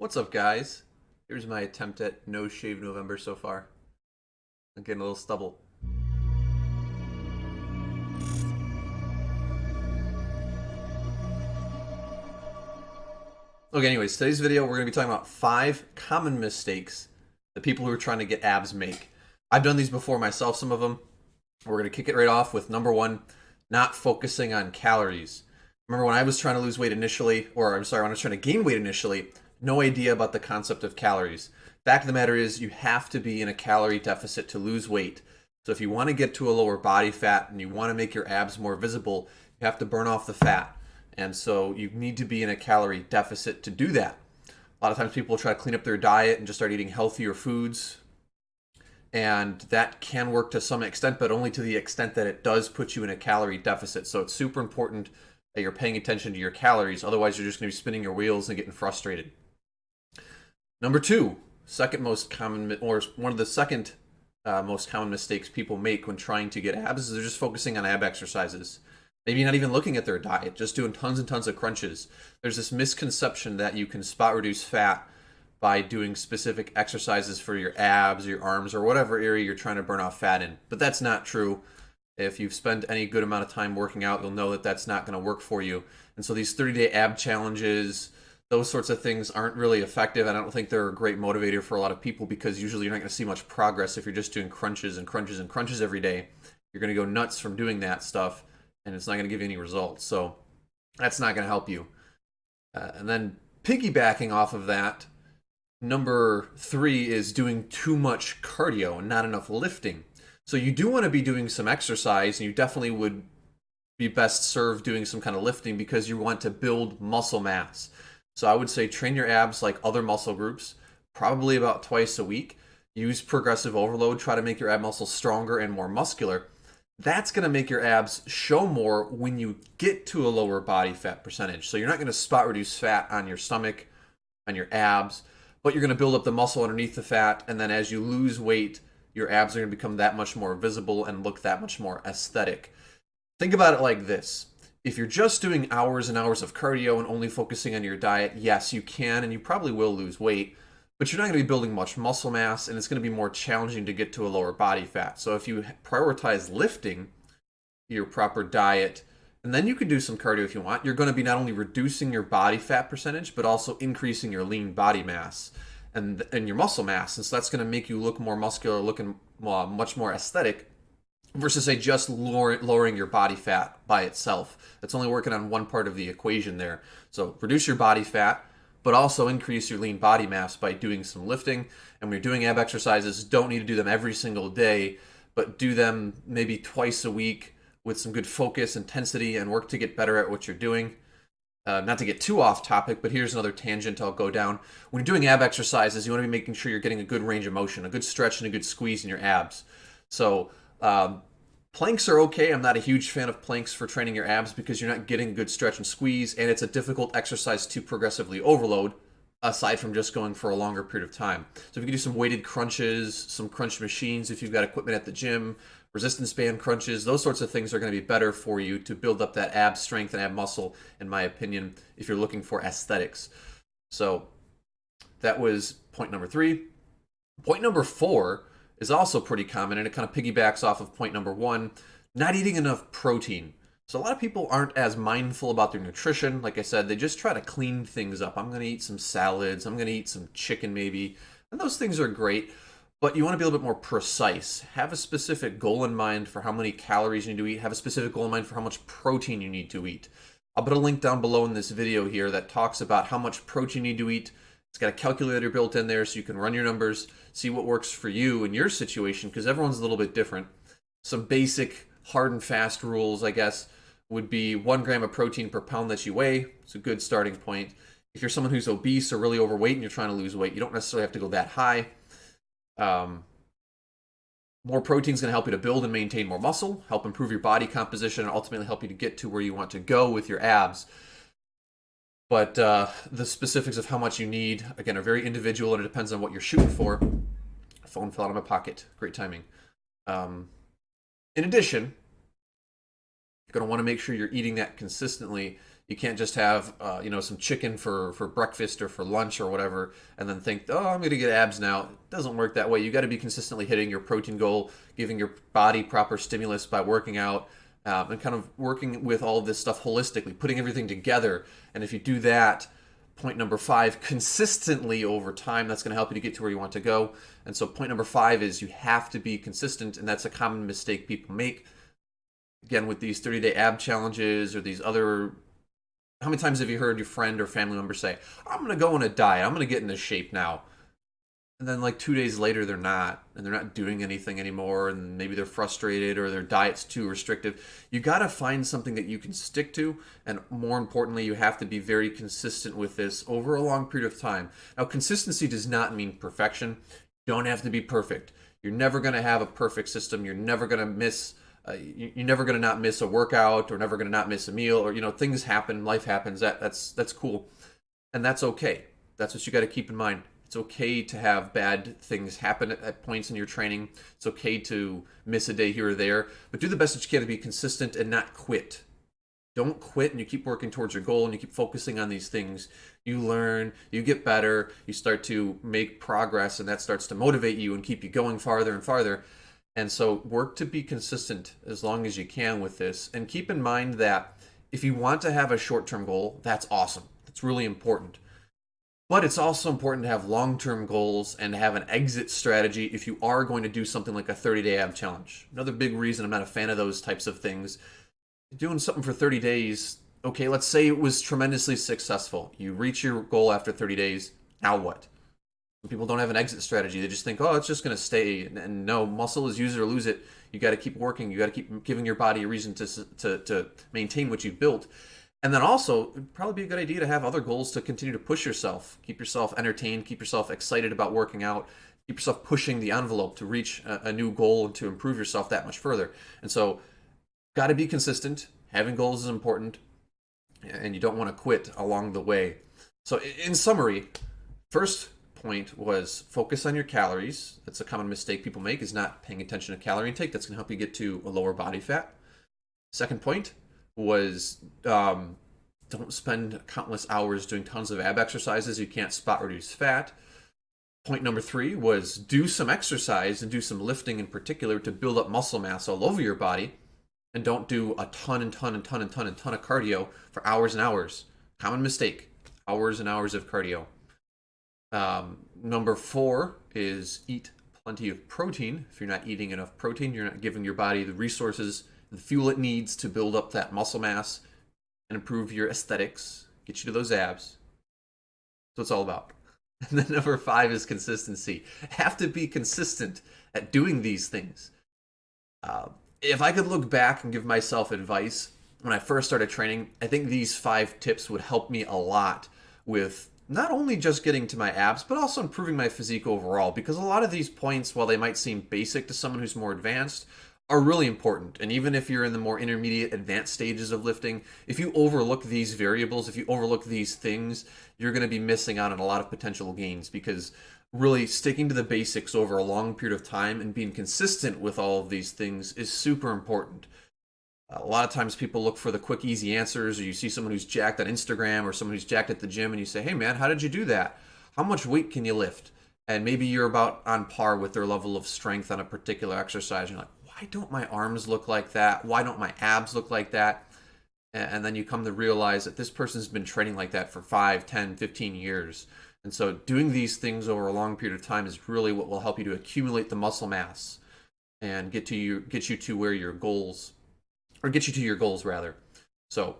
What's up, guys? Here's my attempt at no shave November so far. I'm getting a little stubble. Okay, anyways, today's video we're going to be talking about 5 common mistakes that people who are trying to get abs make. I've done these before myself, some of them. We're going to kick it right off with number 1, not focusing on calories. Remember when I was trying to lose weight initially, or I'm sorry, when I was trying to gain weight initially, no idea about the concept of calories. Fact of the matter is you have to be in a calorie deficit to lose weight. So if you want to get to a lower body fat and you want to make your abs more visible, you have to burn off the fat. And so you need to be in a calorie deficit to do that. A lot of times people try to clean up their diet and just start eating healthier foods. And that can work to some extent, but only to the extent that it does put you in a calorie deficit. So it's super important that you're paying attention to your calories. Otherwise, you're just going to be spinning your wheels and getting frustrated. Number 2, second most common, or one of the second most common mistakes people make when trying to get abs is they're just focusing on ab exercises. Maybe not even looking at their diet, just doing tons and tons of crunches. There's this misconception that you can spot reduce fat by doing specific exercises for your abs, your arms, or whatever area you're trying to burn off fat in. But that's not true. If you've spent any good amount of time working out, you'll know that that's not going to work for you. And so these 30-day ab challenges, those sorts of things aren't really effective. I don't think they're a great motivator for a lot of people because usually you're not going to see much progress if you're just doing crunches and crunches and crunches every day. You're going to go nuts from doing that stuff, and it's not going to give you any results. So that's not going to help you. And then piggybacking off of that, number 3 is doing too much cardio and not enough lifting. So you do want to be doing some exercise, and you definitely would be best served doing some kind of lifting because you want to build muscle mass. So I would say train your abs like other muscle groups, probably about twice a week. Use progressive overload, try to make your ab muscles stronger and more muscular. That's going to make your abs show more when you get to a lower body fat percentage. So you're not going to spot reduce fat on your stomach, on your abs, but you're going to build up the muscle underneath the fat. And then as you lose weight, your abs are going to become that much more visible and look that much more aesthetic. Think about it like this. If you're just doing hours and hours of cardio and only focusing on your diet, yes, you can and you probably will lose weight, but you're not going to be building much muscle mass and it's going to be more challenging to get to a lower body fat. So if you prioritize lifting, your proper diet, and then you can do some cardio if you want, you're going to be not only reducing your body fat percentage, but also increasing your lean body mass and your muscle mass. And so that's going to make you look more muscular, looking much more aesthetic versus say just lowering your body fat by itself. That's only working on one part of the equation there. So reduce your body fat, but also increase your lean body mass by doing some lifting. And when you're doing ab exercises, don't need to do them every single day, but do them maybe twice a week with some good focus, intensity, and work to get better at what you're doing. Not to get too off topic, but here's another tangent I'll go down. When you're doing ab exercises, you want to be making sure you're getting a good range of motion, a good stretch, and a good squeeze in your abs. So planks are okay. I'm not a huge fan of planks for training your abs because you're not getting good stretch and squeeze, and it's a difficult exercise to progressively overload aside from just going for a longer period of time. So if you can do some weighted crunches, some crunch machines, if you've got equipment at the gym, resistance band crunches, those sorts of things are going to be better for you to build up that ab strength and ab muscle, in my opinion, if you're looking for aesthetics. So that was point number 3. Point number 4 is also pretty common, and it kind of piggybacks off of point number 1, not eating enough protein. So a lot of people aren't as mindful about their nutrition. Like I said, they just try to clean things up. I'm going to eat some salads. I'm going to eat some chicken maybe. And those things are great, but you want to be a little bit more precise. Have a specific goal in mind for how many calories you need to eat. Have a specific goal in mind for how much protein you need to eat. I'll put a link down below in this video here that talks about how much protein you need to eat. It's got a calculator built in there so you can run your numbers, see what works for you in your situation, because everyone's a little bit different. Some basic hard and fast rules, I guess, would be 1 gram of protein per pound that you weigh. It's a good starting point. If you're someone who's obese or really overweight and you're trying to lose weight, you don't necessarily have to go that high. More protein is going to help you to build and maintain more muscle, help improve your body composition, and ultimately help you to get to where you want to go with your abs. But the specifics of how much you need, again, are very individual, and it depends on what you're shooting for. Phone fell out of my pocket. Great timing. In addition, you're going to want to make sure you're eating that consistently. You can't just have some chicken for breakfast or for lunch or whatever, and then think, oh, I'm going to get abs now. It doesn't work that way. You got to be consistently hitting your protein goal, giving your body proper stimulus by working out, and kind of working with all of this stuff holistically, putting everything together. And if you do that, point number 5, consistently over time, that's going to help you to get to where you want to go. And so point number 5 is you have to be consistent, and that's a common mistake people make. Again, with these 30-day ab challenges or these other, how many times have you heard your friend or family member say, I'm going to go on a diet, I'm going to get into shape now? And then like 2 days later, they're not, and they're not doing anything anymore, and maybe they're frustrated or their diet's too restrictive. You got to find something that you can stick to, and more importantly, you have to be very consistent with this over a long period of time. Now, consistency does not mean perfection. You don't have to be perfect. You're never going to have a perfect system. You're never going to miss. You're never going to not miss a workout, or never going to not miss a meal, or things happen, life happens. That's cool, and that's okay. That's what you got to keep in mind. It's okay to have bad things happen at points in your training. It's okay to miss a day here or there, but do the best that you can to be consistent and not quit. Don't quit, and you keep working towards your goal, and you keep focusing on these things. You learn, you get better, you start to make progress, and that starts to motivate you and keep you going farther and farther. And so work to be consistent as long as you can with this. And keep in mind that if you want to have a short-term goal, that's awesome. That's really important. But it's also important to have long-term goals and have an exit strategy if you are going to do something like a 30-day ab challenge. Another big reason I'm not a fan of those types of things, doing something for 30 days, okay, let's say it was tremendously successful. You reach your goal after 30 days, now what? People don't have an exit strategy. They just think, oh, it's just going to stay. And no, muscle is use it or lose it. You got to keep working. You got to keep giving your body a reason to maintain what you've built. And then also, it'd probably be a good idea to have other goals to continue to push yourself. Keep yourself entertained. Keep yourself excited about working out. Keep yourself pushing the envelope to reach a new goal and to improve yourself that much further. And so, got to be consistent. Having goals is important. And you don't want to quit along the way. So in summary, first point was focus on your calories. That's a common mistake people make, is not paying attention to calorie intake. That's going to help you get to a lower body fat. Second point was don't spend countless hours doing tons of ab exercises. You can't spot reduce fat. Point number 3 was do some exercise and do some lifting in particular to build up muscle mass all over your body, and don't do a ton of cardio for hours and hours. Common mistake, hours and hours of cardio. Number 4 is eat plenty of protein. If you're not eating enough protein, you're not giving your body the resources, the fuel it needs to build up that muscle mass and improve your aesthetics, get you to those abs. That's what it's all about. And then number 5 is consistency. Have to be consistent at doing these things. If I could look back and give myself advice when I first started training, I think these 5 tips would help me a lot with not only just getting to my abs, but also improving my physique overall. Because a lot of these points, while they might seem basic to someone who's more advanced, are really important. And even if you're in the more intermediate, advanced stages of lifting, if you overlook these variables, if you overlook these things, you're going to be missing out on a lot of potential gains. Because really sticking to the basics over a long period of time and being consistent with all of these things is super important. A lot of times people look for the quick, easy answers, or you see someone who's jacked on Instagram or someone who's jacked at the gym and you say, hey man, how did you do that? How much weight can you lift? And maybe you're about on par with their level of strength on a particular exercise. You're like, why don't my arms look like that? Why don't my abs look like that? And then you come to realize that this person's been training like that for 5, 10, 15 years. And so doing these things over a long period of time is really what will help you to accumulate the muscle mass and get you to where your goals, or get you to your goals rather. So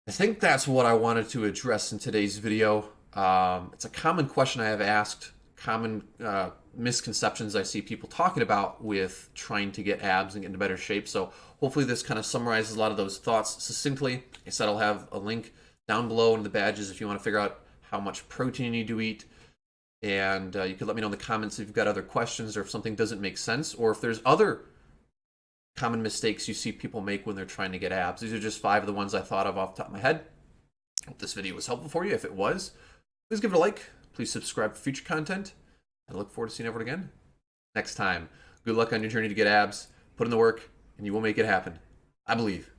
I think that's what I wanted to address in today's video. It's a common question I have asked, common misconceptions I see people talking about with trying to get abs and get into better shape. So hopefully this kind of summarizes a lot of those thoughts succinctly. Like I said, I'll have a link down below in the badges if you want to figure out how much protein you need to eat. And you could let me know in the comments if you've got other questions, or if something doesn't make sense, or if there's other common mistakes you see people make when they're trying to get abs. These are just 5 of the ones I thought of off the top of my head. Hope this video was helpful for you. If it was, please give it a like. Please subscribe for future content. I look forward to seeing everyone again next time. Good luck on your journey to get abs. Put in the work, and you will make it happen. I believe.